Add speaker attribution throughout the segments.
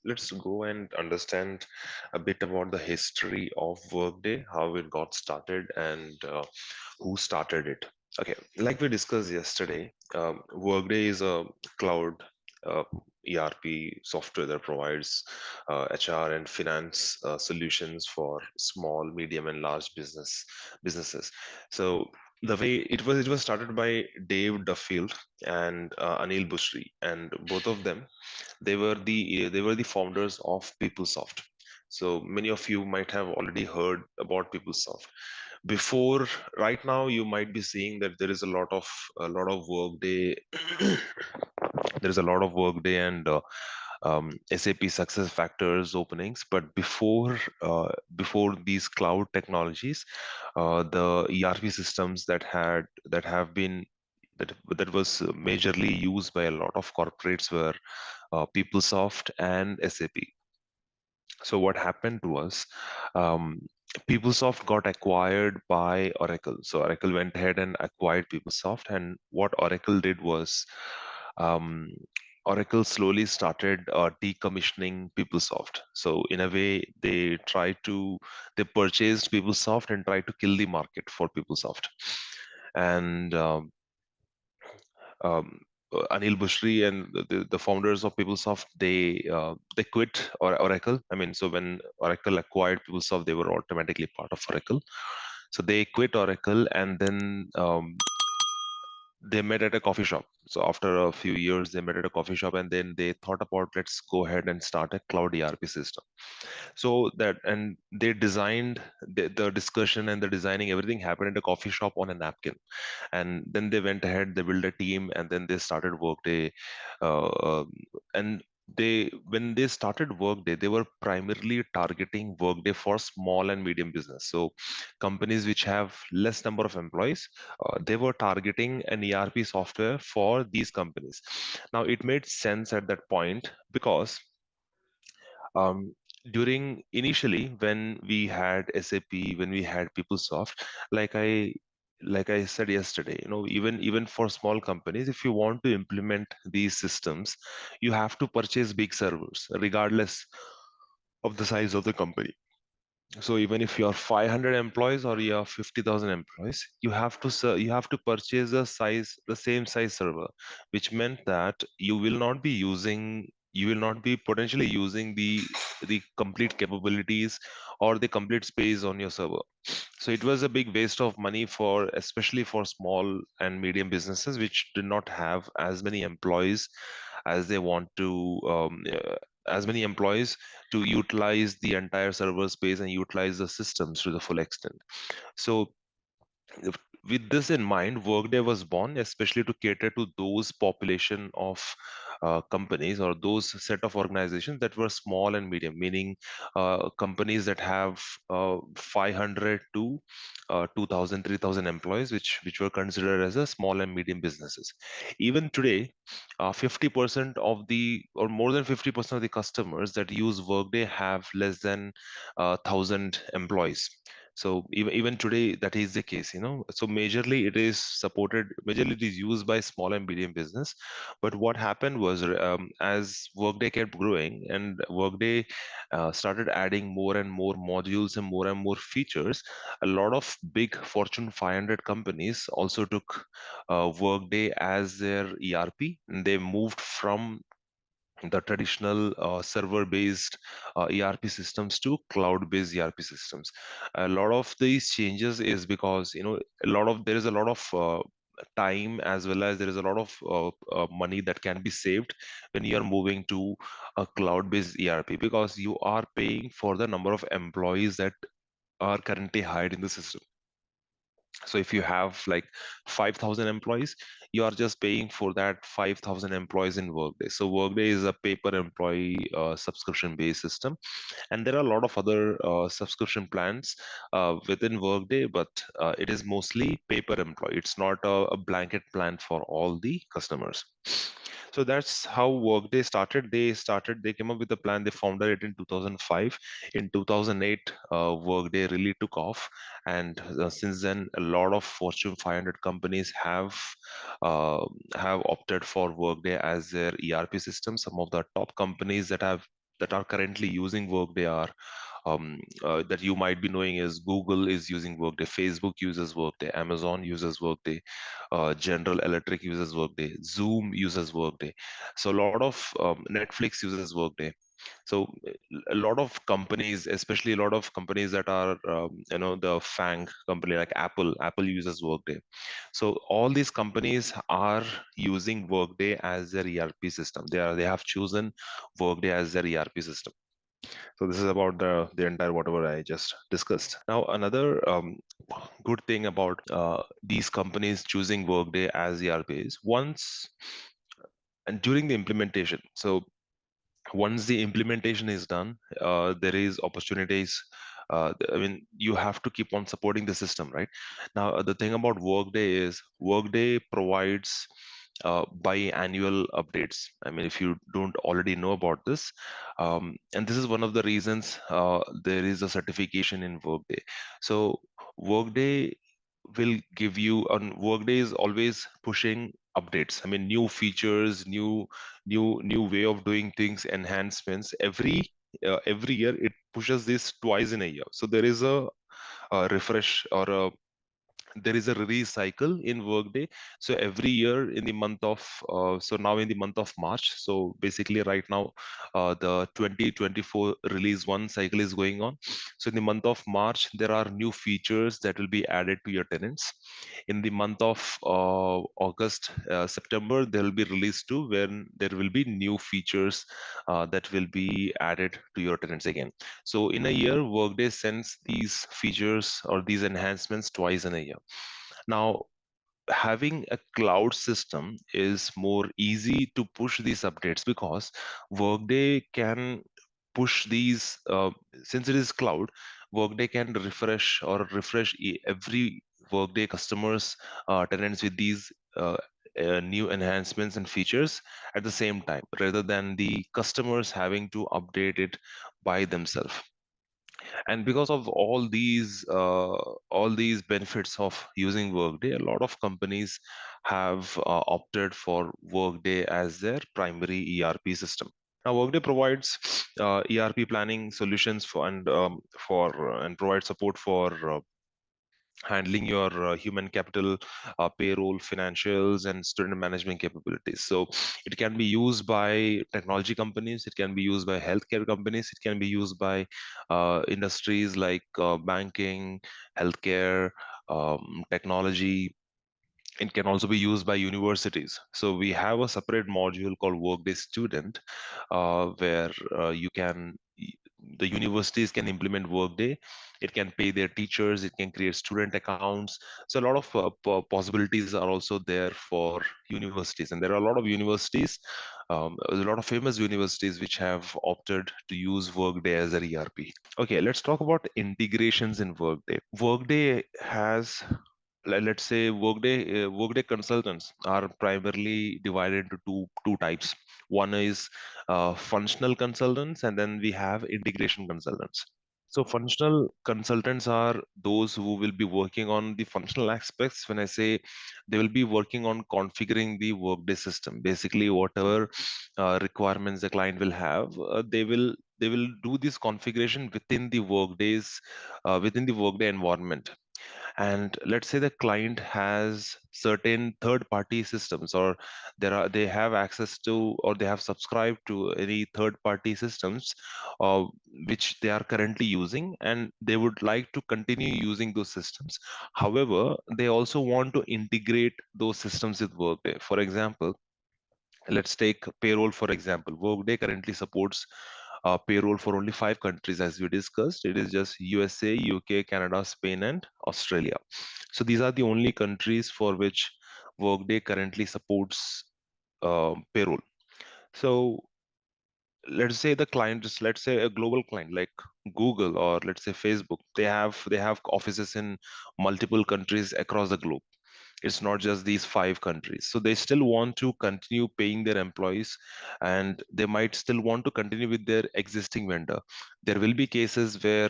Speaker 1: let's go and understand a bit about the history of Workday, how it got started, and who started it. Okay, like we discussed yesterday, Workday is a cloud uh, ERP software that provides HR and finance solutions for small, medium, and large businesses. So it was started by Dave Duffield and Anil Bushri, and both of them they were the founders of PeopleSoft. So many of you might have already heard about PeopleSoft. Before right now, you might be seeing that there is a lot of Workday. There is a lot of Workday and SAP Success Factors openings, but before these cloud technologies, the ERP systems that was majorly used by a lot of corporates were PeopleSoft and SAP. So what happened to us? Um, PeopleSoft got acquired by Oracle. So Oracle went ahead and acquired PeopleSoft, and what Oracle did was um, Oracle slowly started decommissioning PeopleSoft. So in a way, they purchased PeopleSoft and tried to kill the market for PeopleSoft. And um, Anil Bushri and the founders of PeopleSoft, they quit Oracle. I mean, so when Oracle acquired PeopleSoft, they were automatically part of Oracle. So they quit Oracle, and then they met at a coffee shop. So after a few years, they met at a coffee shop, and then they thought about, let's go ahead and start a cloud ERP system. So that, and they designed the discussion and the designing, everything happened at a coffee shop on a napkin. And then they went ahead, they built a team, and then they started Workday. uh, um, and when they started Workday, they were primarily targeting Workday for small and medium business. So companies which have less number of employees, they were targeting an ERP software for these companies. Now it made sense at that point because um, during initially when we had SAP, when we had PeopleSoft, like I like I said yesterday, even for small companies, if you want to implement these systems, you have to purchase big servers, regardless of the size of the company. So even if you're 500 employees or you're 50,000 employees, you have to purchase the same size server, which meant that you will not be potentially using the complete capabilities or the complete space on your server. So it was a big waste of money for, especially for small and medium businesses which did not have as many employees as they want to as many employees to utilize the entire server space and utilize the systems to the full extent. So with this in mind, Workday was born especially to cater to those population of companies or those set of organizations that were small and medium, meaning companies that have 500 to 2,000, 3,000 employees, which were considered as a small and medium businesses. Even today, 50% of the or more than 50% of the customers that use Workday have less than 1,000 employees. So even today, that is the case. So majorly it is used by small and medium business. But what happened was, as Workday kept growing and Workday started adding more and more modules and more features, a lot of big Fortune 500 companies also took Workday as their ERP, and they moved from the traditional server-based ERP systems to cloud-based ERP systems. A lot of these changes is because there is a lot of time, as well as there is a lot of money that can be saved when you are moving to a cloud-based ERP, because you are paying for the number of employees that are currently hired in the system. So if you have like 5,000 employees, you are just paying for that 5,000 employees in Workday. So Workday is a paper employee subscription based system, and there are a lot of other subscription plans within Workday, but it is mostly paper employee. It's not a blanket plan for all the customers. So that's how Workday started. They came up with a plan. They founded it in 2005. In 2008, Workday really took off, and since then, a lot of Fortune 500 companies uh, have opted for Workday as their ERP system. Some of the top companies that have that are currently using Workday are that you might be knowing is Google is using Workday, Facebook uses Workday, Amazon uses Workday, General Electric uses Workday, Zoom uses Workday. So a lot of Netflix uses Workday. So a lot of companies, especially a lot of companies that are the FANG company like Apple uses Workday. So all these companies are using Workday as their ERP system. They have chosen Workday as their ERP system. So this is about the entire whatever I just discussed. Now another good thing about these companies choosing Workday as ERP is once and during the implementation. So once the implementation is done, there is opportunities. I mean, you have to keep on supporting the system, right? Now, the thing about Workday is Workday provides biannual updates. I mean, if you don't already know about this, and this is one of the reasons there is a certification in Workday. So Workday will give you, and Workday is always pushing updates. I mean, new features, new way of doing things, enhancements every year. It pushes this twice in a year. So there is a refresh or a there is a release cycle in Workday. So every year in the month of so now in the month of March, so basically right now the 2024 release one cycle is going on. So in the month of March there are new features that will be added to your tenants. In the month of August, September, there will be release two, when there will be new features that will be added to your tenants again. So in a year, Workday sends these features or these enhancements twice in a year. Now, having a cloud system is more easy to push these updates because Workday can push these since it is cloud. Workday can refresh every Workday customers tenants with these new enhancements and features at the same time, rather than the customers having to update it by themselves. And because of all these benefits of using Workday, a lot of companies have opted for Workday as their primary ERP system. Now Workday provides ERP planning solutions and provides support for handling your human capital, payroll, financials, and student management capabilities. So it can be used by technology companies, it can be used by healthcare companies, it can be used by industries like banking, healthcare, technology. It can also be used by universities. So we have a separate module called Workday Student, where the universities can implement Workday. It can pay their teachers. It can create student accounts. So a lot of possibilities are also there for universities, and there are a lot of universities, a lot of famous universities which have opted to use Workday as their ERP. Okay, let's talk about integrations in Workday. Workday has let's say Workday consultants are primarily divided into two types. One is functional consultants, and then we have integration consultants. So functional consultants are those who will be working on the functional aspects. When I say, they will be working on configuring the Workday system, basically whatever requirements the client will have, they will do this configuration within the Workday environment. And let's say the client has certain third party systems, or they have access to, or they have subscribed to any third party systems uh, which they are currently using, and they would like to continue using those systems. However, they also want to integrate those systems with Workday. For example, let's take payroll for example. Workday currently supports payroll for only 5 countries, as we discussed. It is just USA, UK, Canada, Spain, and Australia. So these are the only countries for which Workday currently supports payroll. So let's say a global client like Google, or let's say Facebook. They have offices in multiple countries across the globe. It's not just these 5 countries. So they still want to continue paying their employees, and they might still want to continue with their existing vendor. There will be cases where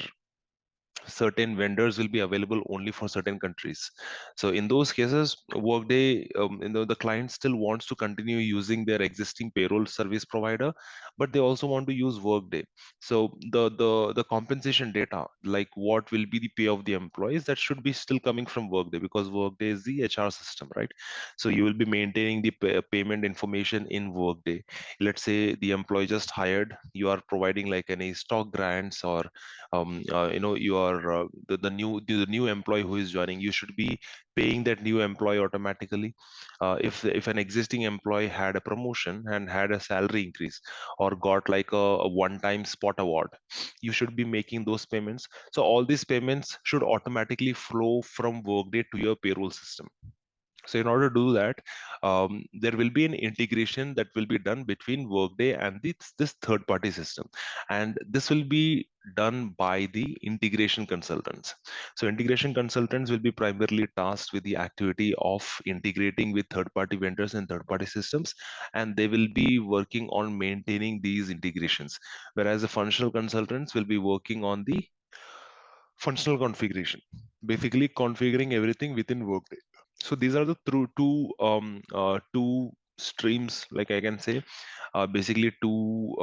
Speaker 1: certain vendors will be available only for certain countries. So in those cases, Workday, the client still wants to continue using their existing payroll service provider, but they also want to use Workday. So the compensation data, like what will be the pay of the employees, that should be still coming from Workday, because Workday is the HR system, right? So you will be maintaining the payment information in Workday. Let's say the employee just hired, you are providing like any stock grants, or you are the new employee who is joining, you should be paying that new employee automatically. If an existing employee had a promotion and had a salary increase, or got like a one-time spot award, you should be making those payments. So all these payments should automatically flow from Workday to your payroll system. So in order to do that, there will be an integration that will be done between Workday and this third-party system, and this will be done by the integration consultants. So integration consultants will be primarily tasked with the activity of integrating with third-party vendors and third-party systems, and they will be working on maintaining these integrations, whereas the functional consultants will be working on the functional configuration, basically configuring everything within Workday. So these are the two streams, like I can say, basically two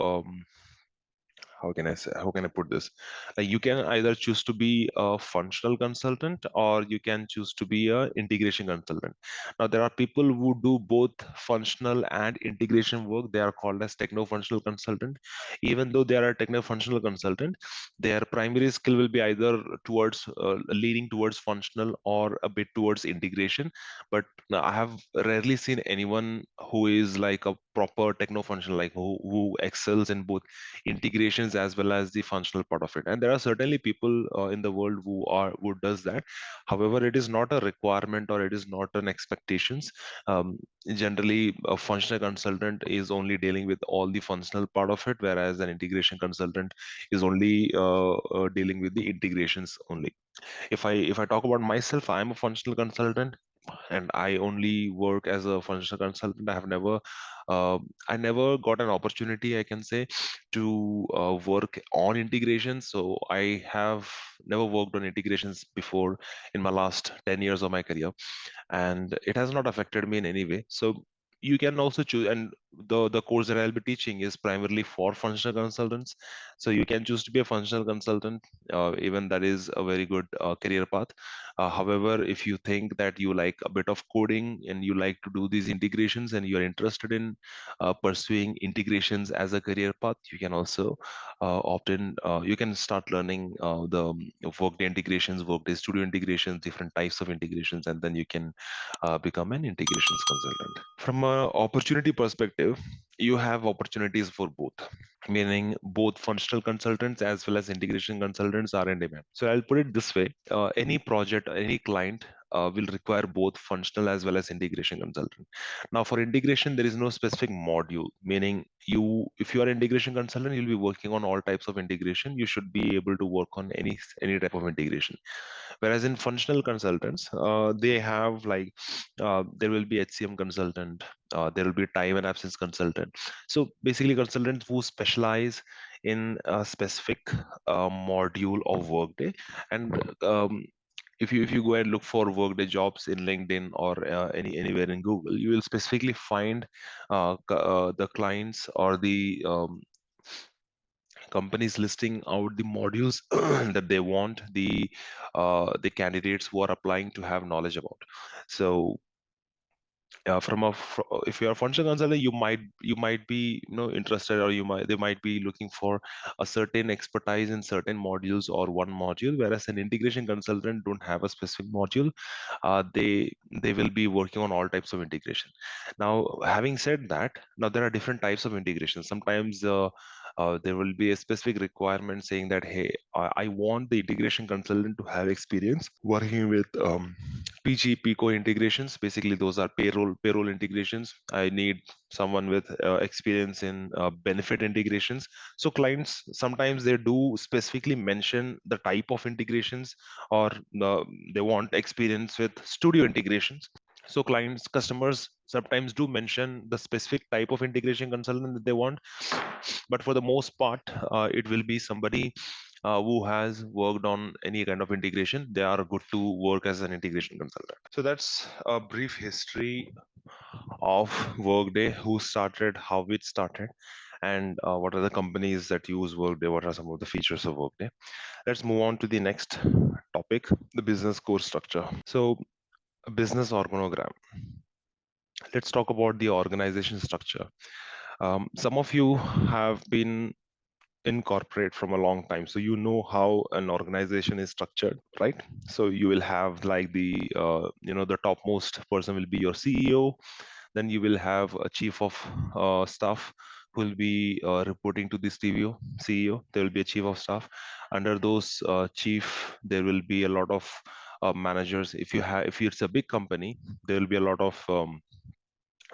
Speaker 1: how can I put this? Like, you can either choose to be a functional consultant, or you can choose to be a integration consultant. Now there are people who do both functional and integration work. They are called as techno-functional consultant. Even though they are a techno-functional consultant, their primary skill will be either towards leaning towards functional, or a bit towards integration. But I have rarely seen anyone who is like a proper techno-functional, like who excels in both integrations as well as the functional part of it. And there are certainly people in the world who does that. However, it is not a requirement, or it is not an expectations. Generally, a functional consultant is only dealing with all the functional part of it, whereas an integration consultant is only dealing with the integrations only. If I talk about myself, I'm a functional consultant, and I only work as a functional consultant. I never got an opportunity, I can say, to work on integrations. So I have never worked on integrations before in my last 10 years of my career, and it has not affected me in any way. So you can also choose, and the course that I'll be teaching is primarily for functional consultants. So you can choose to be a functional consultant. Even that is a very good career path. However, if you think that you like a bit of coding and you like to do these integrations, and you're interested in pursuing integrations as a career path, you can also opt in. You can start learning the Workday integrations, Workday Studio integrations, different types of integrations, and then you can become an integrations consultant. From a opportunity perspective, you have opportunities for both, meaning both functional consultants as well as integration consultants are in demand. So I'll put it this way: any project, any client will require both functional as well as integration consultant. Now, for integration, there is no specific module, meaning if you are integration consultant, you'll be working on all types of integration. You should be able to work on any type of integration. Whereas in functional consultants, they have like there will be HCM consultant, there will be time and absence consultant. So basically, consultants who specialize in a specific module of Workday. And if you go and look for Workday jobs in LinkedIn, or anywhere in Google, you will specifically find the clients or the companies listing out the modules that they want the candidates who are applying to have knowledge about. So if you are a functional consultant, you might be interested, or they might be looking for a certain expertise in certain modules or one module, whereas an integration consultant don't have a specific module. They will be working on all types of integration. Now, having said that, now there are different types of integration. Sometimes there will be a specific requirement saying that, hey, I want the integration consultant to have experience working with PG Pico integrations. Basically, those are payroll integrations. I need someone with experience in benefit integrations. So clients sometimes they do specifically mention the type of integrations, or they want experience with studio integrations. So customers sometimes do mention the specific type of integration consultant that they want, but for the most part, it will be somebody who has worked on any kind of integration, they are good to work as an integration consultant. So that's a brief history of Workday, who started, how it started, and what are the companies that use Workday, what are some of the features of Workday. Let's move on to the next topic, the business core structure. So a business organogram. Let's talk about the organization structure. Some of you have been in corporate from a long time, so you know how an organization is structured, right? So you will have like the topmost person will be your CEO. Then you will have a chief of staff who will be reporting to the CEO. There will be a chief of staff. Under those chief, there will be a lot of managers. If it's a big company, there will be a lot of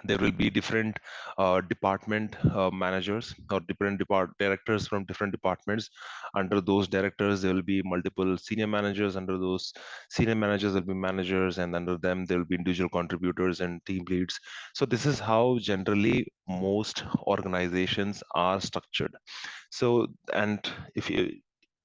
Speaker 1: there will be different department managers or different directors from different departments. Under those directors, there will be multiple senior managers. Under those senior managers, there will be managers, and under them, there will be individual contributors and team leads. So this is how generally most organizations are structured. So, and if you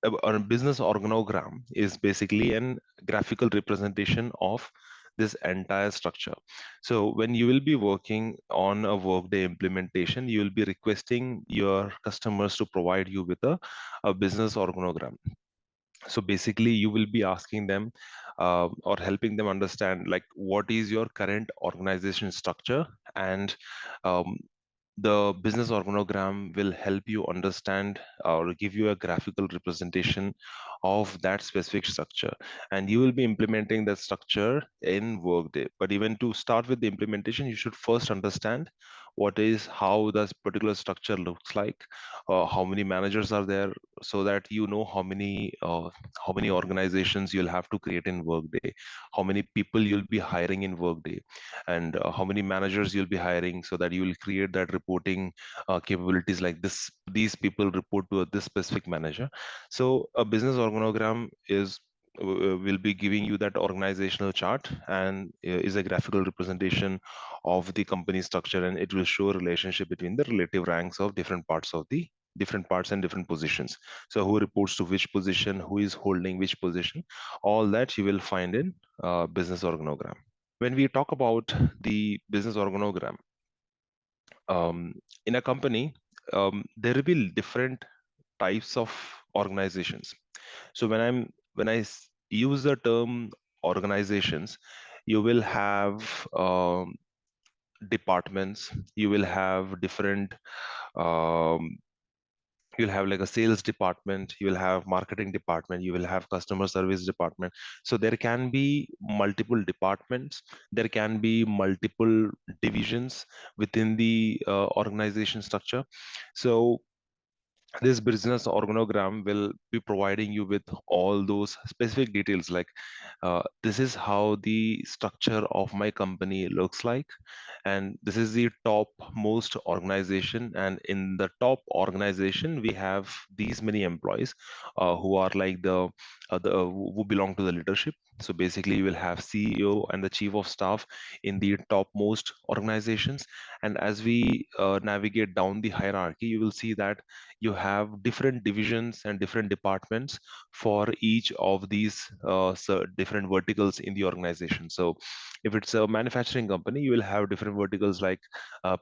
Speaker 1: a business organogram is basically an graphical representation of this entire structure. So when you will be working on a Workday implementation, you will be requesting your customers to provide you with a business organogram. So basically you will be asking them or helping them understand like what is your current organization structure, and um, the business organogram will help you understand or give you a graphical representation of that specific structure, and you will be implementing that structure in Workday. But even to start with the implementation, you should first understand how this particular structure looks like, how many managers are there, so that you know how many organizations you'll have to create in Workday, how many people you'll be hiring in Workday, and how many managers you'll be hiring, so that you will create that reporting capabilities like this. These people report to this specific manager. So a business organogram will be giving you that organizational chart, and is a graphical representation of the company structure, and it will show a relationship between the relative ranks of different parts and different positions. So who reports to which position, who is holding which position, all that you will find in business organogram. When we talk about the business organogram, in a company, there will be different types of organizations. So when I use the term organizations, you will have departments, you will have different um, you'll have like a sales department, you will have marketing department, you will have customer service department. So there can be multiple departments, there can be multiple divisions within the organization structure. So this business organogram will be providing you with all those specific details, like this is how the structure of my company looks like, and this is the top most organization, and in the top organization we have these many employees who are like who belong to the leadership. So basically you will have CEO and the chief of staff in the topmost organizations, and as we navigate down the hierarchy, you will see that you have different divisions and different departments for each of these different verticals in the organization. So if it's a manufacturing company, you will have different verticals like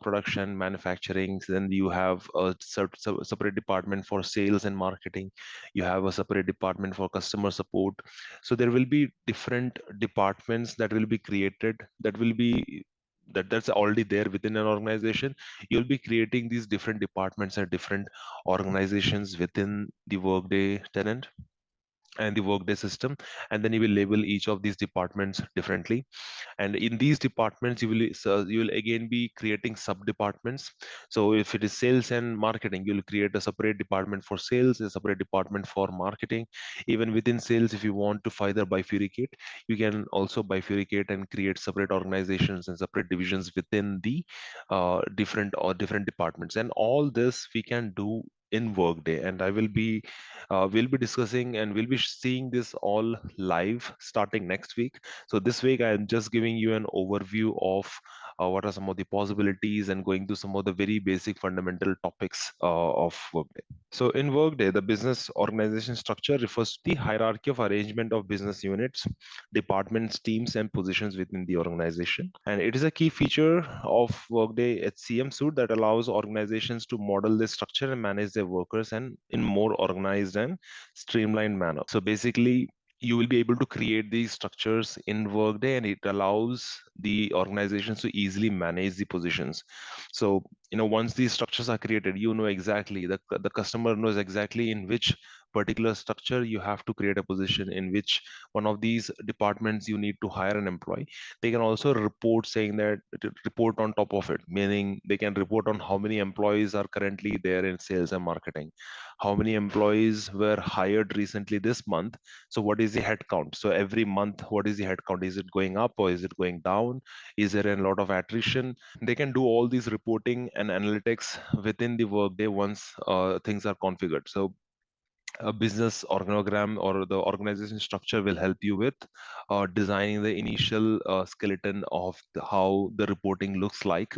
Speaker 1: production, manufacturing. Then you have a separate department for sales and marketing. You have a separate department for customer support. So there will be different departments that will be created, that's already there within an organization. You'll be creating these different departments and different organizations within the Workday tenant and the Workday system, and then you will label each of these departments differently. And in these departments you will again be creating sub departments. So if it is sales and marketing, you'll create a separate department for sales, a separate department for marketing. Even within sales, if you want to further bifurcate, you can also bifurcate and create separate organizations and separate divisions within the different departments. And all this we can do in Workday, and I will be we'll be discussing and we'll be seeing this all live starting next week. So this week I am just giving you an overview of what are some of the possibilities, and going to some of the very basic fundamental topics of Workday. So in Workday, the business organization structure refers to the hierarchy of arrangement of business units, departments, teams, and positions within the organization. And it is a key feature of Workday HCM suite that allows organizations to model this structure and manage their workers and in more organized and streamlined manner. So basically, you will be able to create these structures in Workday, and it allows the organizations to easily manage the positions. So once these structures are created, you know exactly, the customer knows exactly in which particular structure you have to create a position, in which one of these departments you need to hire an employee. They can also report, saying that report on top of it, meaning they can report on how many employees are currently there in sales and marketing, how many employees were hired recently this month. So what is the head count? So every month, what is the head count? Is it going up or is it going down? Is there a lot of attrition? They can do all these reporting and analytics within the Workday once things are configured. So a business organogram or the organization structure will help you with designing the initial skeleton of how the reporting looks like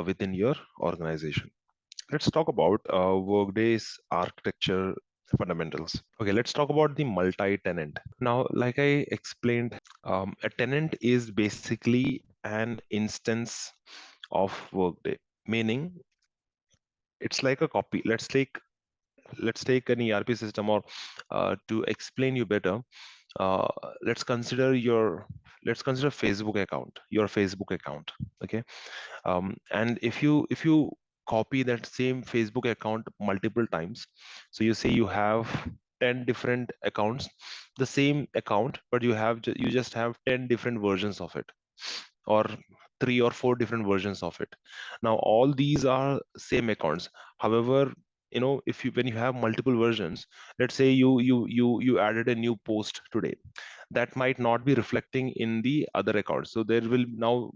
Speaker 1: within your organization. Let's talk about Workday's architecture fundamentals. Okay, let's talk about the multi-tenant. Now, like I explained, a tenant is basically an instance of Workday, meaning it's like a copy. Let's take an ERP system, or to explain you better, uh, let's consider Facebook account, your Facebook account. Okay, and if you copy that same Facebook account multiple times, so you say you have 10 different accounts, the same account, but you just have 10 different versions of it, or 3 or 4 different versions of it. Now all these are same accounts. However, if you when you have multiple versions, let's say you added a new post today, that might not be reflecting in the other accounts. So there will now,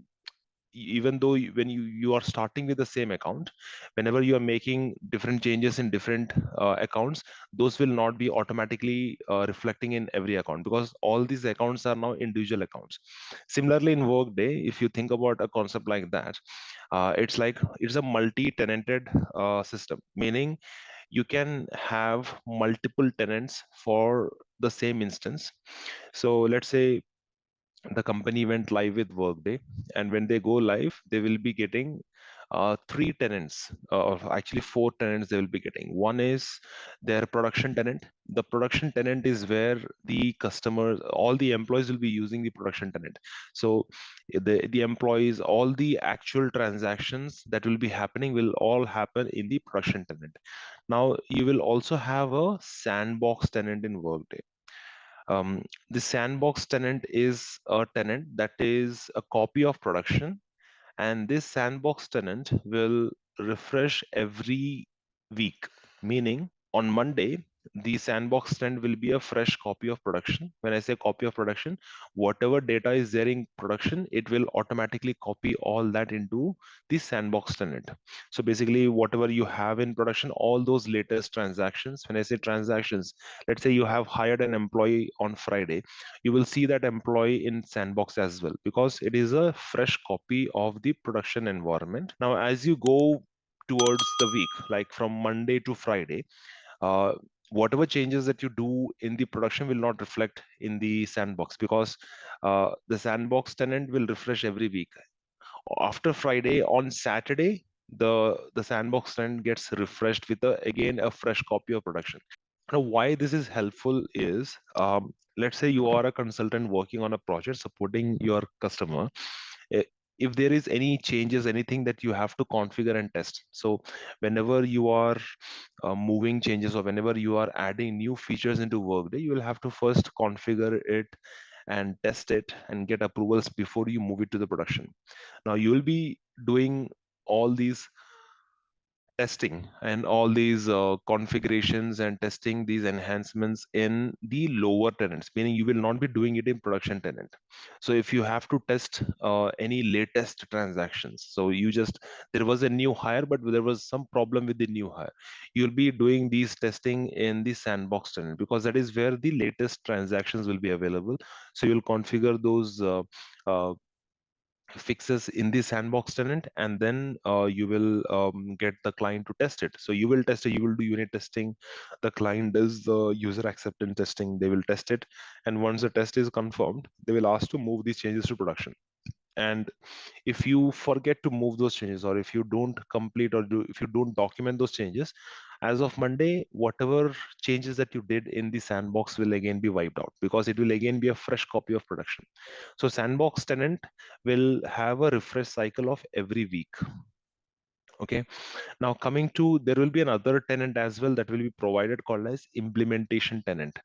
Speaker 1: even though when you are starting with the same account, whenever you are making different changes in different accounts, those will not be automatically reflecting in every account, because all these accounts are now individual accounts. Similarly, in Workday, if you think about a concept like that, it's a multi-tenanted system, meaning you can have multiple tenants for the same instance. So let's say the company went live with Workday, and when they go live, they will be getting 3 tenants, or actually 4 tenants they will be getting. One is their production tenant. The production tenant is where the customers, all the employees will be using the production tenant. So the employees, all the actual transactions that will be happening will all happen in the production tenant. Now you will also have a sandbox tenant in Workday. The sandbox tenant is a tenant that is a copy of production, and this sandbox tenant will refresh every week, meaning on Monday the sandbox tenant will be a fresh copy of production. When I say copy of production, whatever data is there in production, it will automatically copy all that into the sandbox tenant. So basically, whatever you have in production, all those latest transactions, when I say transactions, let's say you have hired an employee on Friday, you will see that employee in sandbox as well, because it is a fresh copy of the production environment. Now as you go towards the week, like from Monday to Friday, uh, whatever changes that you do in the production will not reflect in the sandbox, because the sandbox tenant will refresh every week. After Friday, on Saturday, the sandbox tenant gets refreshed with again a fresh copy of production. Now, why this is helpful is, let's say you are a consultant working on a project supporting your customer. Eh, If there is any changes, anything that you have to configure and test. So whenever you are moving changes, or whenever you are adding new features into Workday, you will have to first configure it and test it and get approvals before you move it to the production. Now you will be doing all these testing and all these configurations and testing these enhancements in the lower tenants, meaning you will not be doing it in production tenant. So if you have to test any latest transactions, so there was a new hire, but there was some problem with the new hire, you'll be doing these testing in the sandbox tenant, because that is where the latest transactions will be available. So you'll configure those fixes in the sandbox tenant, and then you will get the client to test it. So you will test it, you will do unit testing, the client does the user acceptance testing, they will test it, and once the test is confirmed, they will ask to move these changes to production. And if you forget to move those changes, or if you don't complete, or if you don't document those changes, as of Monday, whatever changes that you did in the sandbox will again be wiped out, because it will again be a fresh copy of production. So sandbox tenant will have a refresh cycle of every week. Okay, now coming to, there will be another tenant as well that will be provided called as implementation tenant.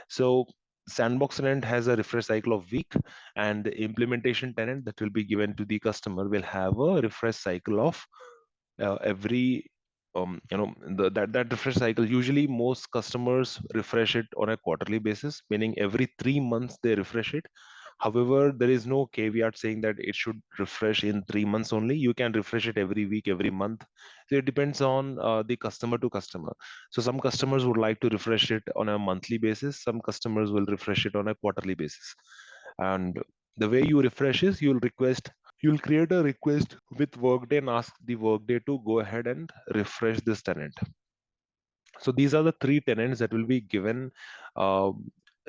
Speaker 1: So sandbox tenant has a refresh cycle of week, and the implementation tenant that will be given to the customer will have a refresh cycle of every that refresh cycle. Usually most customers refresh it on a quarterly basis, meaning every 3 months they refresh it. However, there is no caveat saying that it should refresh in 3 months only. You can refresh it every week, every month. So it depends on the customer to customer. So some customers would like to refresh it on a monthly basis. Some customers will refresh it on a quarterly basis. And the way you refresh is you'll create a request with Workday and ask the Workday to go ahead and refresh this tenant. So these are the three tenants that will be given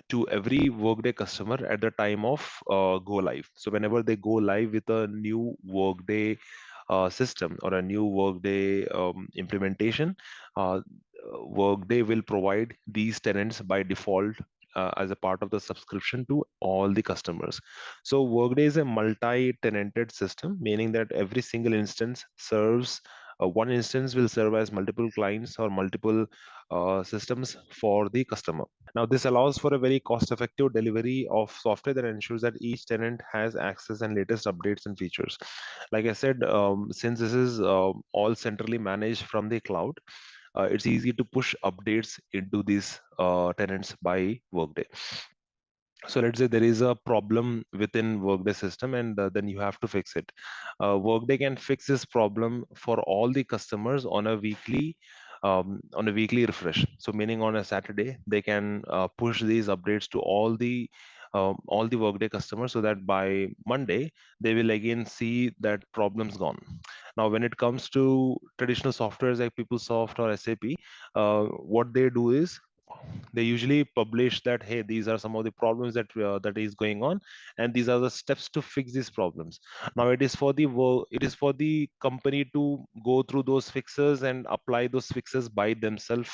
Speaker 1: to every Workday customer at the time of go live. So whenever they go live with a new Workday system or a new Workday implementation, Workday will provide these tenants by default as a part of the subscription to all the customers. So Workday is a multi-tenanted system, meaning that every single instance serves one instance will serve as multiple clients or multiple systems for the customer. Now, this allows for a very cost-effective delivery of software that ensures that each tenant has access and latest updates and features. Like I said, since this is all centrally managed from the cloud, it's easy to push updates into these tenants by Workday. So let's say there is a problem within Workday system, and then you have to fix it. Workday can fix this problem for all the customers on a weekly refresh. So meaning on a Saturday, they can push these updates to all the Workday customers, so that by Monday they will again see that problem's gone. Now, when it comes to traditional softwares like PeopleSoft or SAP, what they do is they usually publish that, hey, these are some of the problems that is going on, and these are the steps to fix these problems. Now it is for the company to go through those fixes and apply those fixes by themselves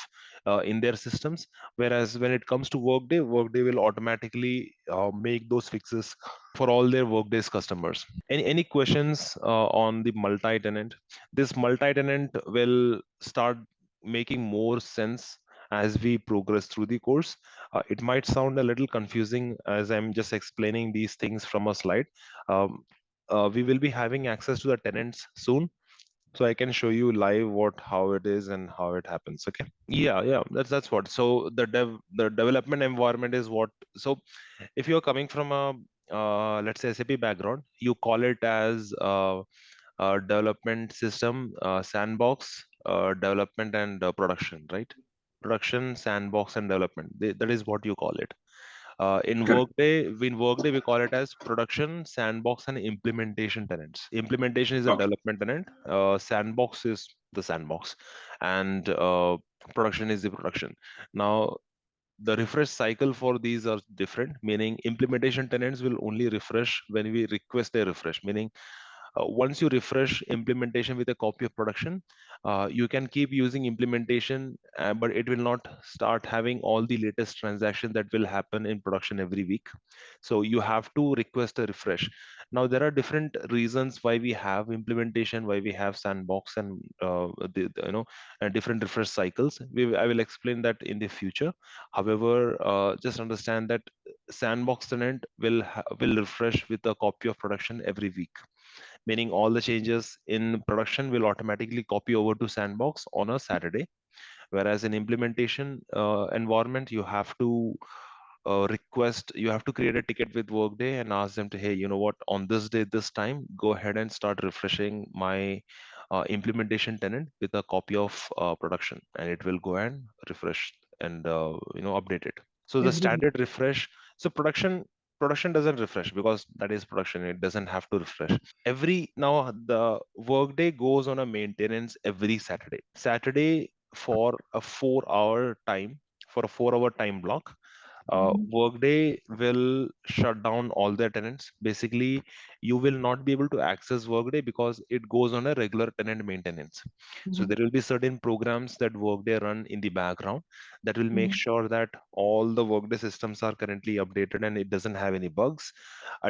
Speaker 1: in their systems, whereas when it comes to Workday will automatically make those fixes for all their Workday's customers. Any questions on the multi-tenant? This multi-tenant will start making more sense as we progress through the course. It might sound a little confusing as I'm just explaining these things from a slide. We will be having access to the tenants soon, so I can show you live how it is and how it happens. Okay. Yeah, that's what. So the development environment is what. So if you're coming from a let's say SAP background, you call it as development system, sandbox, development and production, right? Production, sandbox, and development. That is what you call it.
Speaker 2: Correct.
Speaker 1: In Workday, we call it as production, sandbox, and implementation tenants. Implementation is a
Speaker 2: Oh,
Speaker 1: development tenant. Sandbox is the sandbox, and production is the production. Now, the refresh cycle for these are different, meaning implementation tenants will only refresh when we request a refresh, meaning once you refresh implementation with a copy of production, you can keep using implementation, but it will not start having all the latest transactions that will happen in production every week. So you have to request a refresh. Now there are different reasons why we have implementation, why we have sandbox, and different refresh cycles. I will explain that in the future. However, just understand that sandbox tenant will refresh with a copy of production every week, meaning all the changes in production will automatically copy over to sandbox on a Saturday. Whereas in implementation environment, you have to create a ticket with Workday and ask them to, hey, you know what, on this day, this time, go ahead and start refreshing my implementation tenant with a copy of production, and it will go and refresh and update it. So the
Speaker 2: every week.
Speaker 1: standard refresh. So production doesn't refresh because that is production. It doesn't have to refresh. Every now the workday goes on a maintenance every Saturday for a 4 hour time, for a 4 hour time block.
Speaker 2: Mhm.
Speaker 1: Workday will shut down all their tenants. Basically, you will not be able to access Workday because it goes on a regular tenant maintenance. So
Speaker 2: Mhm.
Speaker 1: there will be certain programs that Workday run in the background that will make
Speaker 2: Mhm.
Speaker 1: sure that all the Workday systems are currently updated and it doesn't have any bugs.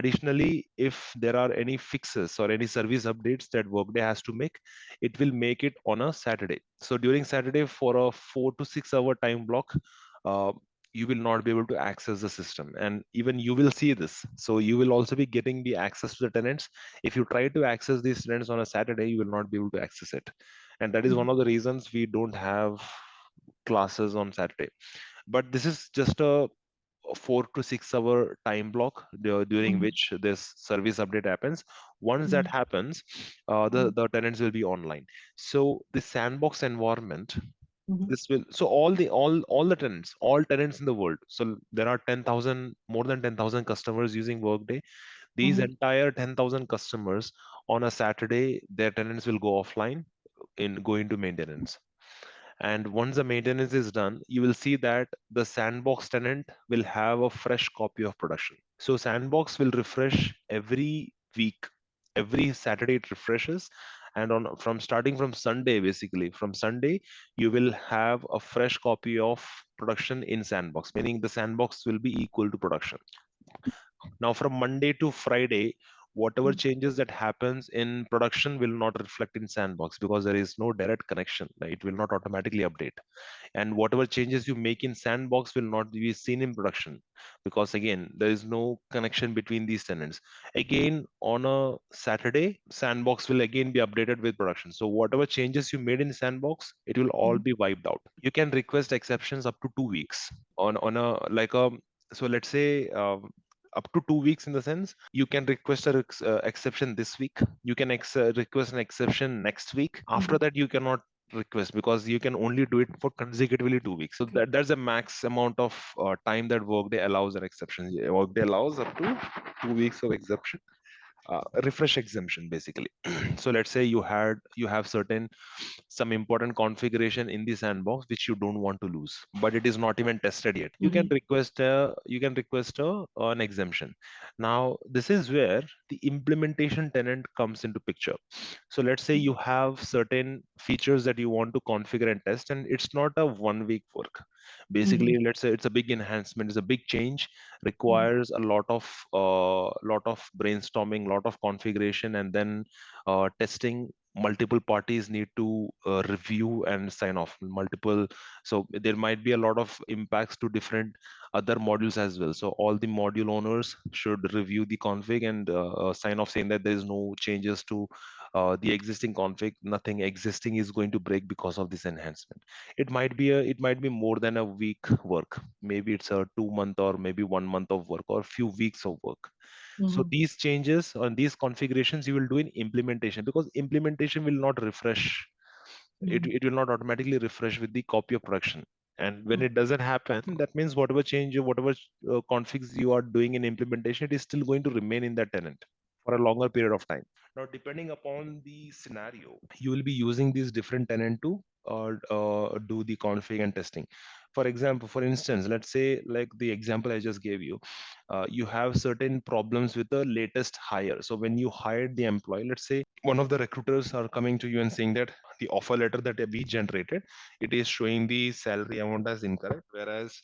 Speaker 1: Additionally, if there are any fixes or any service updates that Workday has to make, it will make it on a Saturday. So during Saturday, for a 4 to 6 hour time block, uh, you will not be able to access the system, and even you will see this. So you will also be getting the access to the tenants. If you try to access these tenants on a Saturday, you will not be able to access it, and that is
Speaker 2: Mhm.
Speaker 1: one of the reasons we don't have classes on Saturday. But this is just a 4 to 6 hour time block during
Speaker 2: Mhm.
Speaker 1: which this service update happens. Once that
Speaker 2: Mhm.
Speaker 1: happens,
Speaker 2: Mhm.
Speaker 1: the tenants will be online. So the sandbox environment,
Speaker 2: Mhm.
Speaker 1: this will, so all the tenants, all tenants in the world, so there are 10,000, more than 10,000 customers using Workday. These
Speaker 2: Mhm.
Speaker 1: entire 10,000 customers, on a Saturday their tenants will go offline, in go into maintenance. And once the maintenance is done, you will see that the sandbox tenant will have a fresh copy of production. So sandbox will refresh every week. Every Saturday it refreshes. And on from starting from Sunday, basically from Sunday, you will have a fresh copy of production in sandbox, meaning the sandbox will be equal to production. Now from Monday to Friday, whatever
Speaker 2: Mhm.
Speaker 1: changes that happens in production will not reflect in sandbox because there is no direct connection. It will not automatically update, and whatever changes you make in sandbox will not be seen in production because again there is no connection between these tenants. Again on a Saturday, sandbox will again be updated with production, so whatever changes you made in sandbox, it will all
Speaker 2: Mhm.
Speaker 1: be wiped out. You can request exceptions up to 2 weeks on a like a, so let's say up to 2 weeks, in the sense you can request a exception this week, you can request an exception next week. After
Speaker 2: Mhm.
Speaker 1: that you cannot request because you can only do it for consecutively 2 weeks. So
Speaker 2: Okay.
Speaker 1: that's the max amount of time that Workday allows an exception. Yeah, Workday allows up to 2 weeks of exception, refresh exemption basically. So let's say you have certain some important configuration in the sandbox which you don't want to lose, but it is not even tested yet.
Speaker 2: Mhm.
Speaker 1: You can request an exemption. Now this is where the implementation tenant comes into picture. So let's say you have certain features that you want to configure and test, and it's not a 1 week work. Basically,
Speaker 2: Mhm.
Speaker 1: let's say it's a big enhancement, it's a big change,
Speaker 2: Mhm.
Speaker 1: requires a lot of brainstorming, lot of configuration, and then testing. Multiple parties need to review and sign off multiple, so there might be a lot of impacts to different other modules as well. So all the module owners should review the config and sign off saying that there is no changes to the existing config, nothing existing is going to break because of this enhancement. It might be more than a week work, maybe it's a 2 month or maybe 1 month of work or few weeks of work. So
Speaker 2: Mhm.
Speaker 1: these changes on these configurations you will do in implementation, because implementation will not refresh,
Speaker 2: Mhm.
Speaker 1: it will not automatically refresh with the copy of production. And when
Speaker 2: Mhm.
Speaker 1: it doesn't happen, that means whatever change or whatever configs you are doing in implementation, it is still going to remain in that tenant for a longer period of time. Now depending upon the scenario, you will be using these different tenant to do the config and testing. For example, for instance, let's say like the example I just gave you, you have certain problems with the latest hire. So when you hired the employee, let's say one of the recruiters are coming to you and saying that the offer letter that we generated, it is showing the salary amount as incorrect, whereas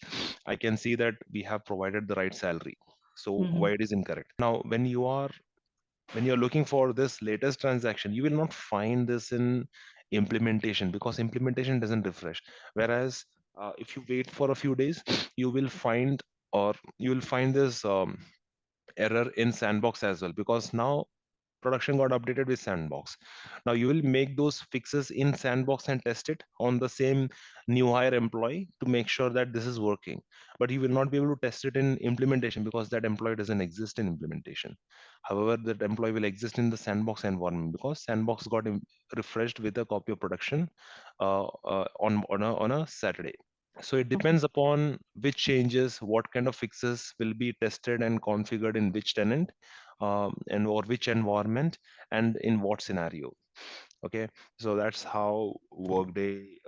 Speaker 1: I can see that we have provided the right salary. So why
Speaker 2: Mhm.
Speaker 1: it is incorrect? Now when you're looking for this latest transaction, you will not find this in implementation because implementation doesn't refresh. Whereas if you wait for a few days, you will find, or you will find this error in sandbox as well, because now production got updated with sandbox. Now you will make those fixes in sandbox and test it on the same new hire employee to make sure that this is working, but you will not be able to test it in implementation because that employee doesn't exist in implementation. However, that employee will exist in the sandbox environment because sandbox got refreshed with a copy of production on a Saturday. So it
Speaker 2: Okay.
Speaker 1: depends upon which changes, what kind of fixes will be tested and configured in which tenant, and or which environment, and in what scenario. Okay, so that's how Workday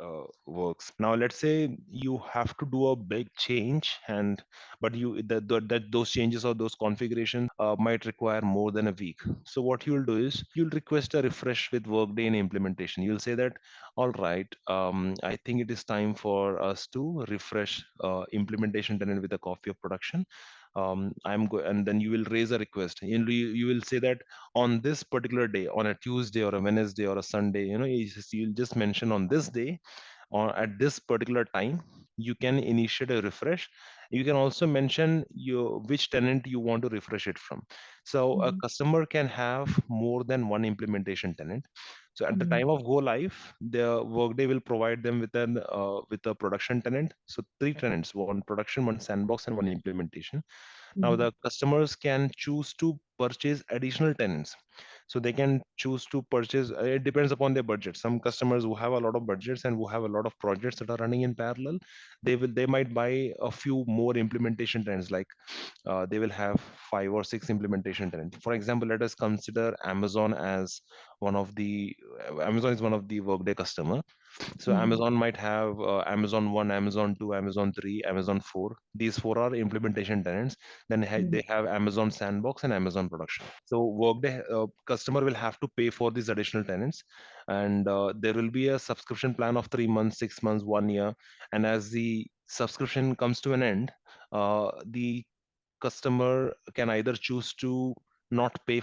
Speaker 1: works. Now let's say you have to do a big change, and but you that those changes or those configurations might require more than a week. So what you'll do is you'll request a refresh with Workday in implementation. You'll say that, all right, I think it is time for us to refresh implementation tenant with a copy of production. And then you will raise a request. You will say that on this particular day, on a Tuesday or a Wednesday or a Sunday, you'll just mention on this day or at this particular time, you can initiate a refresh. You can also mention your which tenant you want to refresh it from. So a
Speaker 2: Mhm.
Speaker 1: customer can have more than one implementation tenant. So at the
Speaker 2: Mhm.
Speaker 1: time of go live, the Workday will provide them with a production tenant. So three tenants: one production, one sandbox, and one implementation. Now
Speaker 2: Mhm.
Speaker 1: the customers can choose to purchase additional tenants. So they can choose to purchase, it depends upon their budget. Some customers who have a lot of budgets and who have a lot of projects that are running in parallel, they might buy a few more implementation tenants, like they will have 5 or 6 implementation tenants. For example, let us consider Amazon as one of the Amazon is one of the Workday customer. So
Speaker 2: Mhm.
Speaker 1: Amazon might have Amazon 1, Amazon 2, Amazon 3, Amazon 4. These four are implementation tenants. Then
Speaker 2: Mhm.
Speaker 1: they have Amazon Sandbox and Amazon Production. So Workday customer will have to pay for these additional tenants, and there will be a subscription plan of 3 months, 6 months, 1 year. And as the subscription comes to an end, the customer can either choose to not pay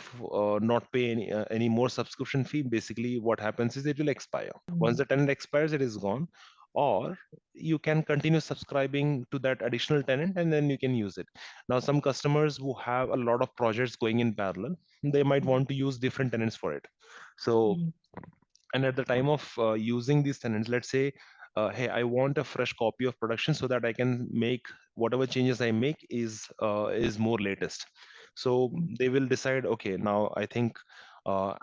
Speaker 1: any more subscription fee. Basically what happens is it will expire. Once
Speaker 2: Mhm.
Speaker 1: the tenant expires, it is gone. Or you can continue subscribing to that additional tenant, and then you can use it. Now some customers who have a lot of projects going in parallel, they might
Speaker 2: Mhm.
Speaker 1: want to use different tenants for it. So,
Speaker 2: Mhm.
Speaker 1: and at the time of using these tenants, let's say, hey, I want a fresh copy of production so that I can make whatever changes I make is more latest. So
Speaker 2: Mhm.
Speaker 1: they will decide, okay, now I think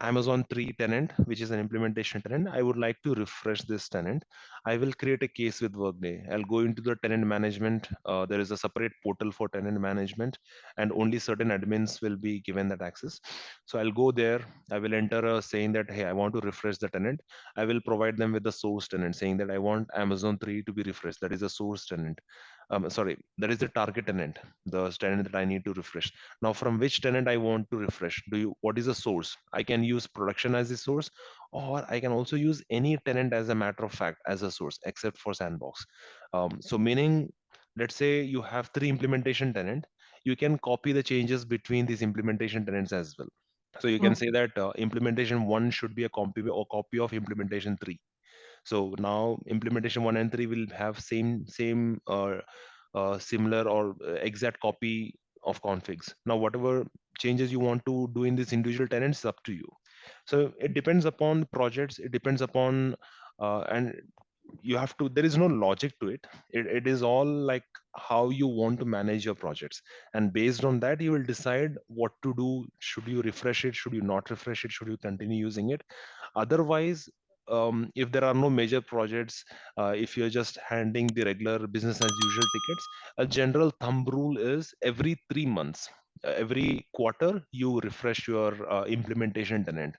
Speaker 1: Amazon 3 tenant, which is an implementation tenant, I would like to refresh this tenant. I will create a case with Workday. I'll go into the tenant management. There is a separate portal for tenant management, and only certain admins will be given that access. So I'll go there. I will enter a saying that, hey, I want to refresh the tenant. I will provide them with the source tenant, saying that I want Amazon 3 to be refreshed. That is a source tenant. Sorry, that is the target tenant, the tenant that I need to refresh. Now, from which tenant I want to refresh? What is the source? I can use production as a source, or I can also use any tenant as a matter of fact as a source, except for sandbox. So meaning, let's say you have three implementation tenant, you can copy the changes between these implementation tenants as well. So you can say
Speaker 2: Okay.
Speaker 1: that implementation one should be a copy of implementation three. So now implementation one and three will have same similar or exact copy of configs. Now whatever changes you want to do in this individual tenants is up to you. So it depends upon projects. It depends upon and you have to, there is no logic to it is all like how you want to manage your projects, and based on that you will decide what to do. Should you refresh it? Should you not refresh it? Should you continue using it? Otherwise, if there are no major projects, if you're just handing the regular business as usual tickets, a general thumb rule is every 3 months, every quarter, you refresh your implementation tenant.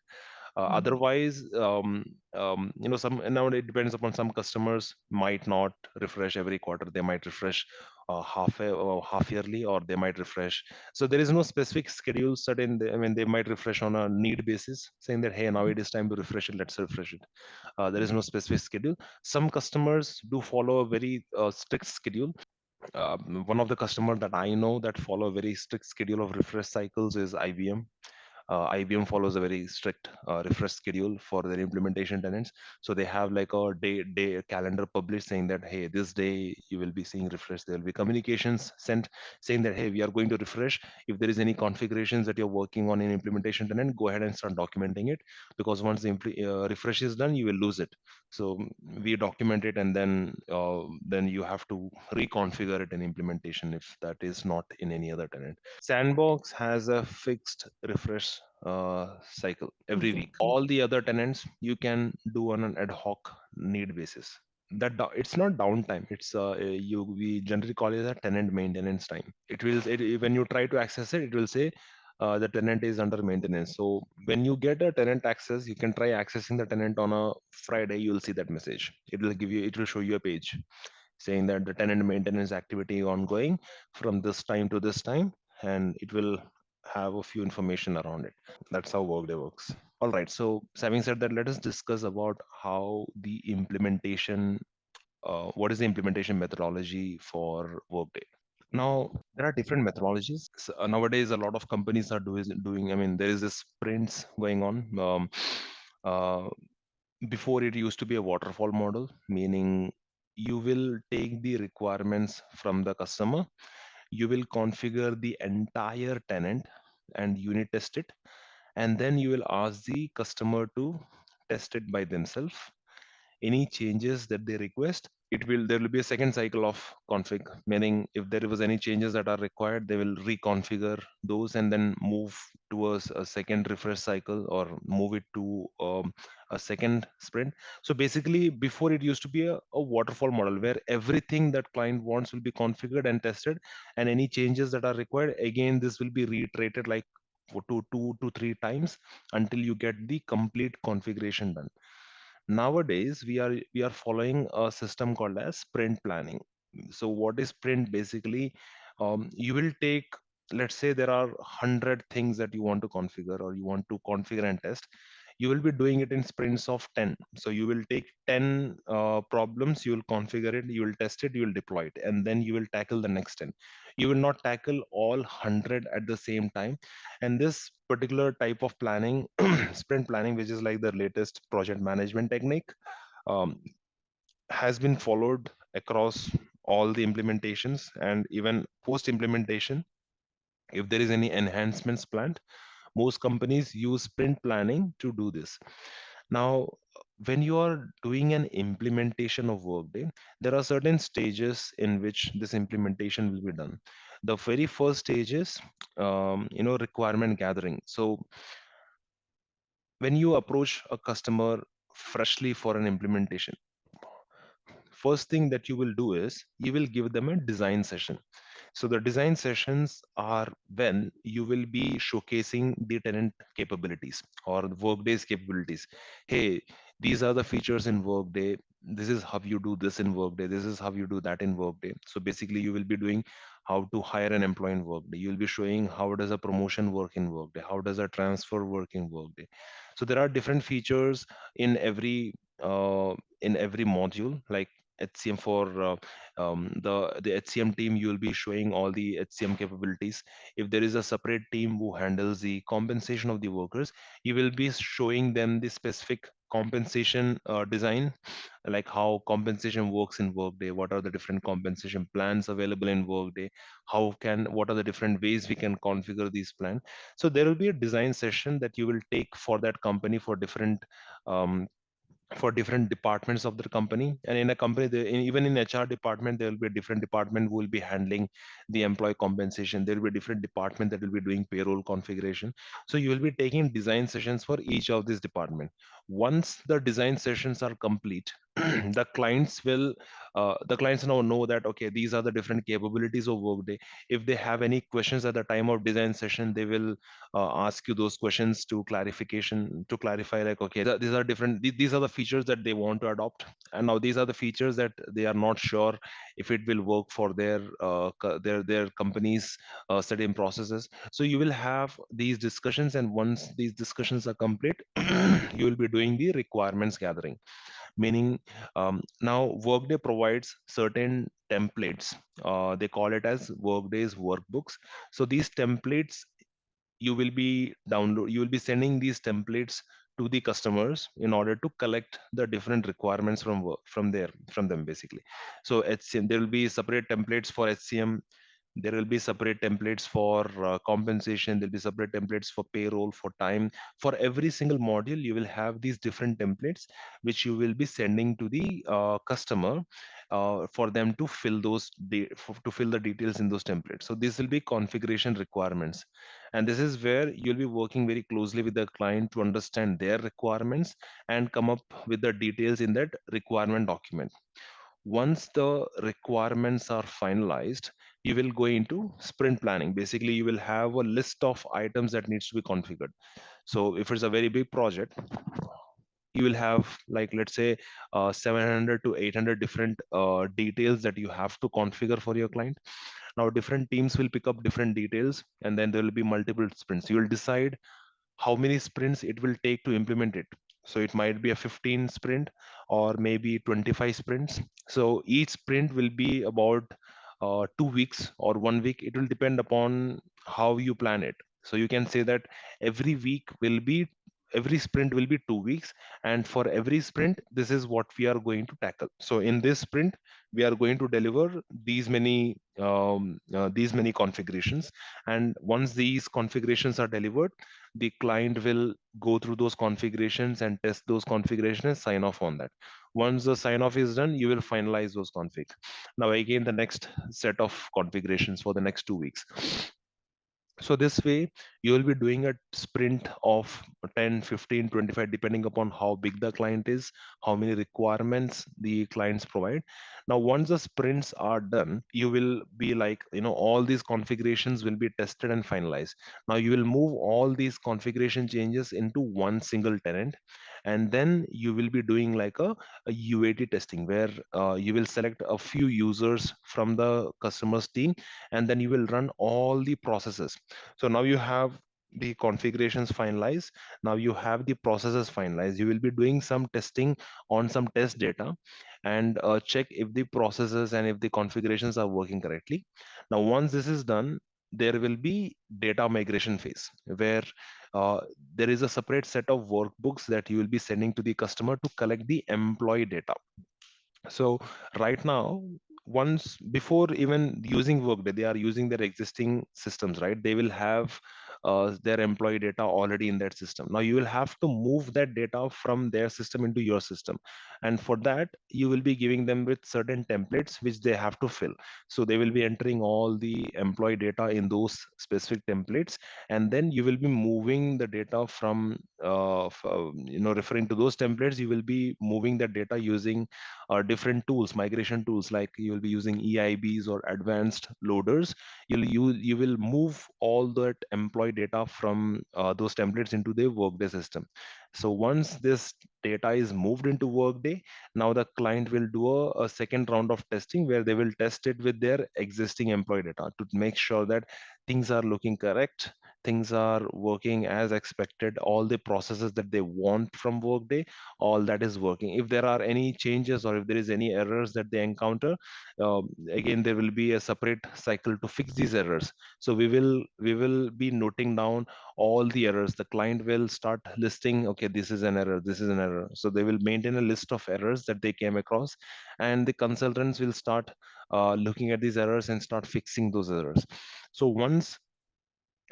Speaker 2: Mhm.
Speaker 1: Otherwise, some, and now it depends upon, some customers might not refresh every quarter. They might refresh half yearly, or they might refresh. So there is no specific schedule set in. I mean, they might refresh on a need basis, saying that, hey, now it is time to refresh it. Let's refresh it. There is no specific schedule. Some customers do follow a very strict schedule. One of the customer that I know that follow a very strict schedule of refresh cycles is IBM. IBM follows a very strict refresh schedule for their implementation tenants. So they have like a day calendar published saying that, hey, this day you will be seeing refresh. There will be communications sent saying that, hey, we are going to refresh. If there is any configurations that you're working on in implementation tenant, go ahead and start documenting it, because once the refresh is done, you will lose it. So we document it, and then you have to reconfigure it in implementation if that is not in any other tenant. Sandbox has a fixed refresh cycle every
Speaker 2: Okay.
Speaker 1: week. All the other tenants you can do on an ad hoc need basis. it's not downtime. It's you we generally call it a tenant maintenance time. When you try to access it, it will say the tenant is under maintenance. So when you get a tenant access, you can try accessing the tenant on a Friday. You will see that message. It will show you a page saying that the tenant maintenance activity ongoing from this time to this time, and it will have a few information around it. That's how Workday works. All right. So having said that, let us discuss about how the implementation what is the implementation methodology for Workday. Now, there are different methodologies. Nowadays, a lot of companies are doing, I mean, there is this sprints going on. Uh, Before, it used to be a waterfall model, meaning you will take the requirements from the customer, you will configure the entire tenant and unit test it, and then you will ask the customer to test it by themselves. Any changes that they request, there will be a second cycle of config, meaning if there was any changes that are required, they will reconfigure those and then move towards a second refresh cycle or move it to a second sprint. So basically, before, it used to be a waterfall model where everything that client wants will be configured and tested, and any changes that are required, again, this will be reiterated like for two to three times until you get the complete configuration done. Nowadays, we are following a system called as sprint planning. So what is sprint? Basically, you will take, let's say there are 100 things that you want to configure or you want to configure and test. You will be doing it in sprints of 10. So you will take 10 problems, you will configure it, you will test it, you will deploy it, and then you will tackle the next 10. You will not tackle all 100 at the same time. And this particular type of planning, sprint planning, which is like the latest project management technique, um, has been followed across all the implementations. And even post implementation, if there is any enhancements planned, most companies use sprint planning to do this. Now, when you are doing an implementation of Workday, there are certain stages in which this implementation will be done. The very first stage is, requirement gathering. So when you approach a customer freshly for an implementation, first thing that you will do is you will give them a design session. So the design sessions are when you will be showcasing the tenant capabilities or the Workday's capabilities. Hey, these are the features in Workday. This is how you do this in Workday. This is how you do that in Workday. So basically, you will be doing how to hire an employee in Workday. You will be showing how does a promotion work in Workday. How does a transfer work in Workday. So there are different features in every module, like HCM for the HCM team. You will be showing all the HCM capabilities. If there is a separate team who handles the compensation of the workers, you will be showing them the specific compensation design, like how compensation works in Workday, what are the different compensation plans available in Workday, what are the different ways we can configure these plans. So there will be a design session that you will take for that company um, for different departments of the company. And in a company, even in HR department, there will be a different department who will be handling the employee compensation. There will be a different department that will be doing payroll configuration. So you will be taking design sessions for each of these department. Once the design sessions are complete, the clients now know that, okay, these are the different capabilities of Workday. If they have any questions at the time of design session, they will ask you those questions to clarify, like, okay, these are different, these are the features that they want to adopt, and now these are the features that they are not sure if it will work for their company's certain processes. So you will have these discussions, and once these discussions are complete, you will be doing the requirements gathering, meaning, now Workday provides certain templates. They call it as Workday's workbooks. So these templates, you will be sending these templates to the customers in order to collect the different requirements from them, basically. So HCM, there will be separate templates for HCM. There will be separate templates for compensation. There'll be separate templates for payroll, for time. For every single module, you will have these different templates which you will be sending to the customer. for them to fill to fill the details in those templates. So this will be configuration requirements, and this is where you'll be working very closely with the client to understand their requirements and come up with the details in that requirement document. Once the requirements are finalized, you will go into sprint planning. Basically, you will have a list of items that needs to be configured. So if it's a very big project, you will have, like, let's say 700 to 800 different details that you have to configure for your client. Now different teams will pick up different details, and then there will be multiple sprints. You will decide how many sprints it will take to implement it. So it might be a 15 sprint or maybe 25 sprints. So each sprint will be about 2 weeks or 1 week. It will depend upon how you plan it. So you can say that every week will be every sprint will be 2 weeks, and for every sprint this is what we are going to tackle. So in this sprint we are going to deliver these many configurations, and once these configurations are delivered, the client will go through those configurations and test those configurations and sign off on that. Once the sign off is done, you will finalize those configs. Now again the next set of configurations for the next 2 weeks. So this way you will be doing a sprint of 10, 15, 25, depending upon how big the client is, how many requirements the clients provide. Now once the sprints are done, you will be like, all these configurations will be tested and finalized. Now you will move all these configuration changes into one single tenant, and then you will be doing like a UAT testing, where you will select a few users from the customer's team, and then you will run all the processes. So now you have the configurations finalized. Now you have the processes finalized. You will be doing some testing on some test data, and check if the processes and if the configurations are working correctly. Now once this is done, there will be data migration phase, where uh, there is a separate set of workbooks that you will be sending to the customer to collect the employee data. So right now, once before even using Workday, they are using their existing systems, right? They will have their employee data already in that system. Now you will have to move that data from their system into your system, and for that you will be giving them with certain templates which they have to fill. So they will be entering all the employee data in those specific templates, and then you will be moving the data from referring to those templates. You will be moving that data using different tools, migration tools, like you will be using EIBs or advanced loaders. You will move all that employee data from those templates into the Workday system. So once this data is moved into Workday, now the client will do a second round of testing, where they will test it with their existing employee data to make sure that things are looking correct, things are working as expected, all the processes that they want from Workday, all that is working. If there are any changes or if there is any errors that they encounter, again there will be a separate cycle to fix these errors. So we will be noting down all the errors. The client will start listing, okay, this is an error, this is an error. So they will maintain a list of errors that they came across, and the consultants will start looking at these errors and start fixing those errors. So once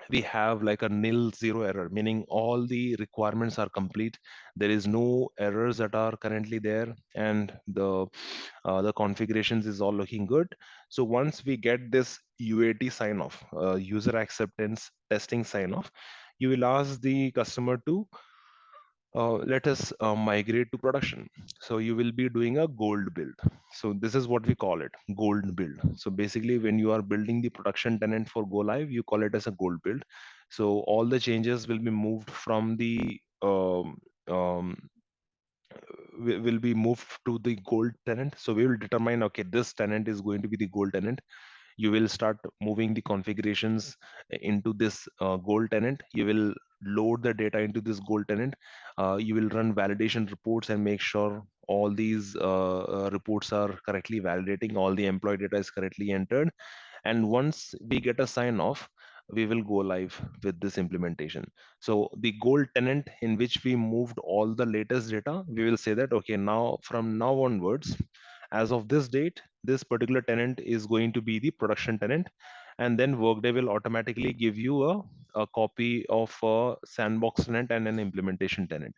Speaker 1: we have like a nil zero error, meaning all the requirements are complete, there is no errors that are currently there, and the configurations is all looking good. So once we get this UAT sign off, user acceptance testing sign off, you will ask the customer to let us migrate to production. So you will be doing a gold build. So this is what we call it, gold build. So basically when you are building the production tenant for go live, you call it as a gold build. So all the changes will be moved from the um, will be moved to the gold tenant. So we will determine, okay, this tenant is going to be the gold tenant. You will start moving the configurations into this gold tenant. You will load the data into this gold tenant. You will run validation reports and make sure all these reports are correctly validating, all the employee data is correctly entered. And once we get a sign off, we will go live with this implementation. So the gold tenant in which we moved all the latest data, we will say that, okay, now from now onwards, as of this date, this particular tenant is going to be the production tenant. And then Workday will automatically give you a copy of a sandbox tenant and an implementation tenant.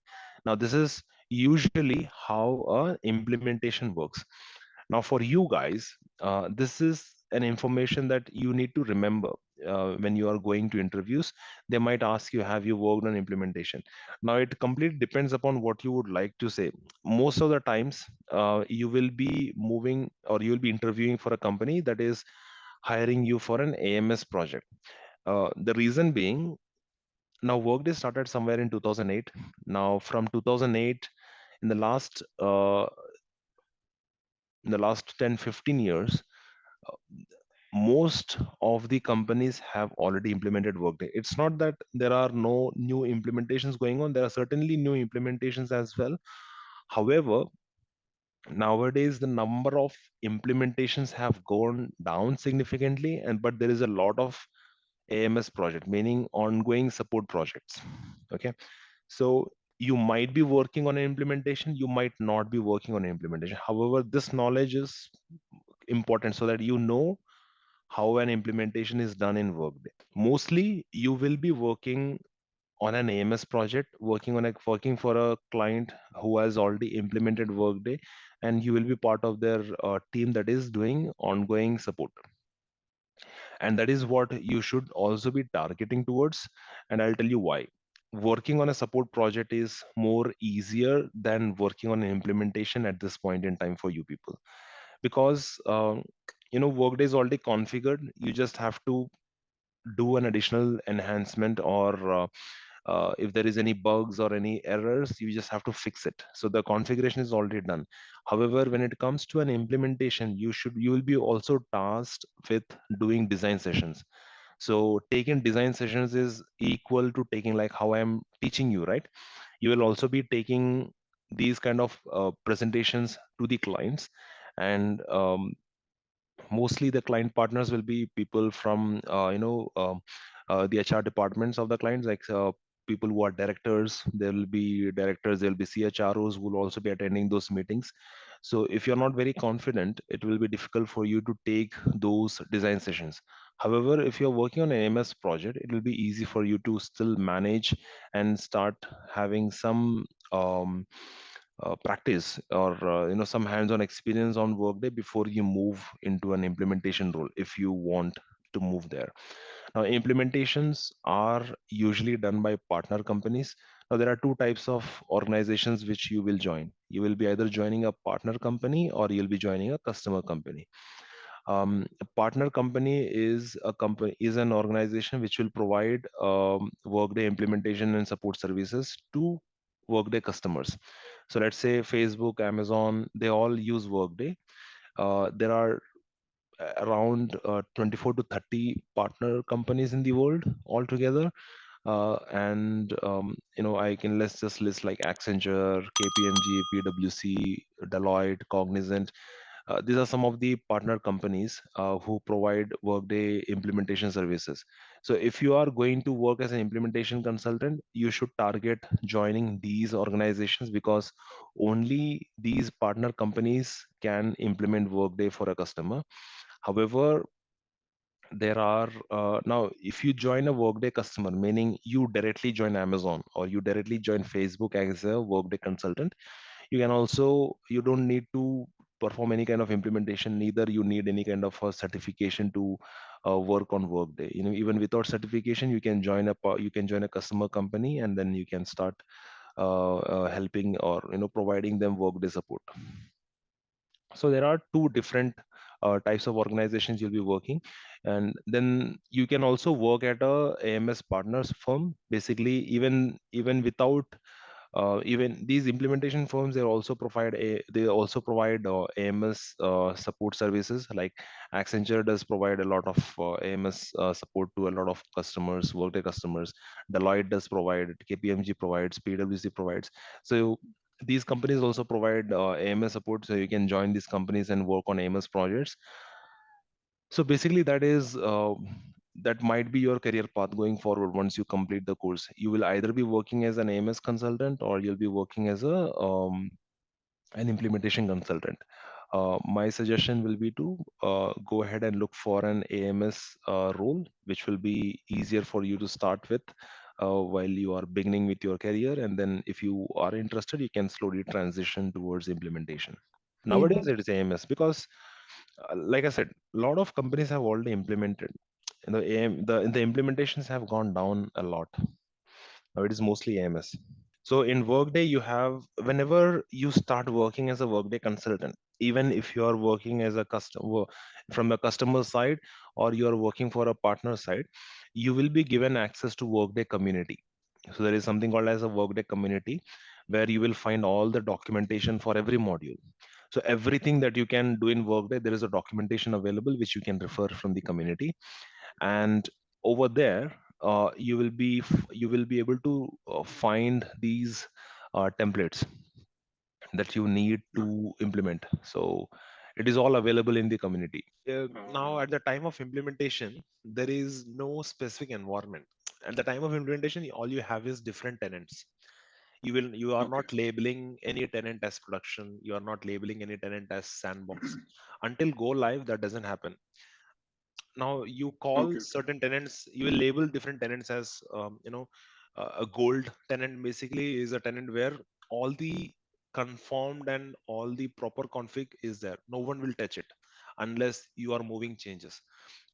Speaker 1: Now this is usually how a implementation works.
Speaker 2: Now, for you guys, this is an information that you need to remember when you are going to interviews. They might ask you, have you worked on implementation? Now, it completely depends upon what you would like to say. Most of the times, you will be moving or you will be interviewing for a company that is hiring you for an AMS project. The reason being, now Workday started somewhere in 2008. Now, from 2008, in the last in the last 10-15 years, uh, most of the companies have already implemented Workday. It's not that there are no new implementations going on. There are certainly new implementations as well. However, nowadays the number of implementations have gone down significantly, and but there is a lot of AMS project, meaning ongoing support projects. Okay, so you might be working on an implementation, you might not be working on an implementation. However, this knowledge is important so that you know how an implementation is done in Workday. Mostly, you will be working on an AMS project, working for a client who has already implemented Workday, and you will be part of their team that is doing ongoing support. And that is what you should also be targeting towards. And I'll tell you why. Working on a support project is more easier than working on an implementation at this point in time for you people, because Workday is already configured. You just have to do an additional enhancement, or if there is any bugs or any errors, you just have to fix it. So the configuration is already done. However, when it comes to an implementation, you will be also tasked with doing design sessions. So taking design sessions is equal to taking, like how I am teaching you, right? You will also be taking these kind of presentations to the clients. And mostly the client partners will be people from the HR departments of the clients, like people who are directors. There will be directors, there will be CHROs who will also be attending those meetings. So if you're not very confident, it will be difficult for you to take those design sessions. However, if you're working on an MS project, it will be easy for you to still manage and start having some practice, or some hands-on experience on Workday before you move into an implementation role, if you want to move there. Now, implementations are usually done by partner companies. Now, there are two types of organizations which you will join. You will be either joining a partner company or you'll be joining a customer company. A partner company is an organization which will provide Workday implementation and support services to Workday customers. So let's say Facebook, Amazon, they all use Workday. There are around 24 to 30 partner companies in the world altogether. And I can let's just list like Accenture, KPMG, PwC, Deloitte, Cognizant. These are some of the partner companies who provide Workday implementation services. So if you are going to work as an implementation consultant, you should target joining these organizations, because only these partner companies can implement Workday for a customer. However, there are now, if you join a Workday customer, meaning you directly join Amazon or you directly join Facebook as a Workday consultant, you don't need to perform any kind of implementation. Neither you need any kind of a certification to work on Workday. Even without certification, you can join a customer company, and then you can start helping, or providing them Workday support. So there are two different types of organizations you'll be working. And then you can also work at a AMS partners firm. Basically, even without even these implementation firms, they also provide AMS support services. Like Accenture does provide a lot of AMS support to a lot of customers, Workday customers. Deloitte does provide, KPMG provides, PwC provides. So these companies also provide AMS support, so you can join these companies and work on AMS projects. So basically, that might be your career path going forward. Once you complete the course, you will either be working as an AMS consultant, or you'll be working as an implementation consultant. My suggestion will be to go ahead and look for an AMS role, which will be easier for you to start with while you are beginning with your career. And then if you are interested, you can slowly transition towards implementation. Nowadays it is AMS because, like I said, a lot of companies have already implemented. The implementations have gone down a lot. Now it is mostly AMS. So in Workday, you have, whenever you start working as a Workday consultant, even if you are working as a customer from the customer side, or you are working for a partner side, you will be given access to Workday community. So there is something called as a Workday community, where you will find all the documentation for every module. So everything that you can do in Workday, there is a documentation available which you can refer from the community. And over there, you will be able to find these templates that you need to implement. So it is all available in the community.
Speaker 3: Now at the time of implementation there is no specific environment. At the time of implementation all you have is different tenants. You are
Speaker 1: Okay.
Speaker 3: not labeling any tenant as production, you are not labeling any tenant as sandbox. Until go live that doesn't happen. Now you call
Speaker 1: Okay.
Speaker 3: certain tenants, you will label different tenants as a gold tenant basically is a tenant where all the confirmed and all the proper config is there, no one will touch it unless you are moving changes.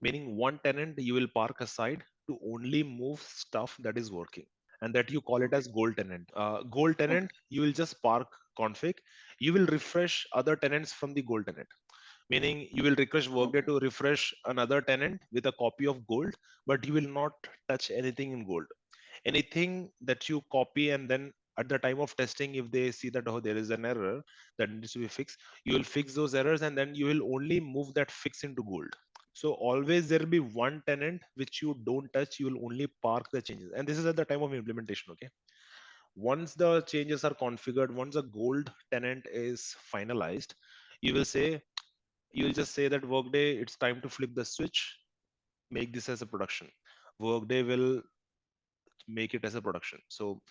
Speaker 3: Meaning one tenant you will park aside to only move stuff that is working, and that you call it
Speaker 1: Okay.
Speaker 3: as gold tenant. Gold
Speaker 1: Okay.
Speaker 3: tenant you will just park config, you will refresh other tenants from the gold tenant. Meaning you will request Workday
Speaker 1: Okay.
Speaker 3: to refresh another tenant with a copy of gold, but you will not touch anything in gold. Anything that you copy and then at the time of testing, if they see that oh there is an error that needs to be fixed, you will fix those errors and then you will only move that fix into gold. So always there will be one tenant which you don't touch, you will only park the changes. And this is at the time of implementation, okay? Once the changes are configured, once a gold tenant is finalized, you will say you will just say that Workday, it's time to flip the switch, make this as a production. Workday will make it as a production. So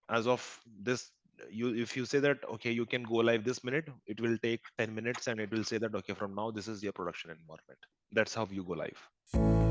Speaker 3: as of this, you if you say that okay, you can go live this minute, it will take 10 minutes and it will say that okay, from now this is your production environment. That's how you go live.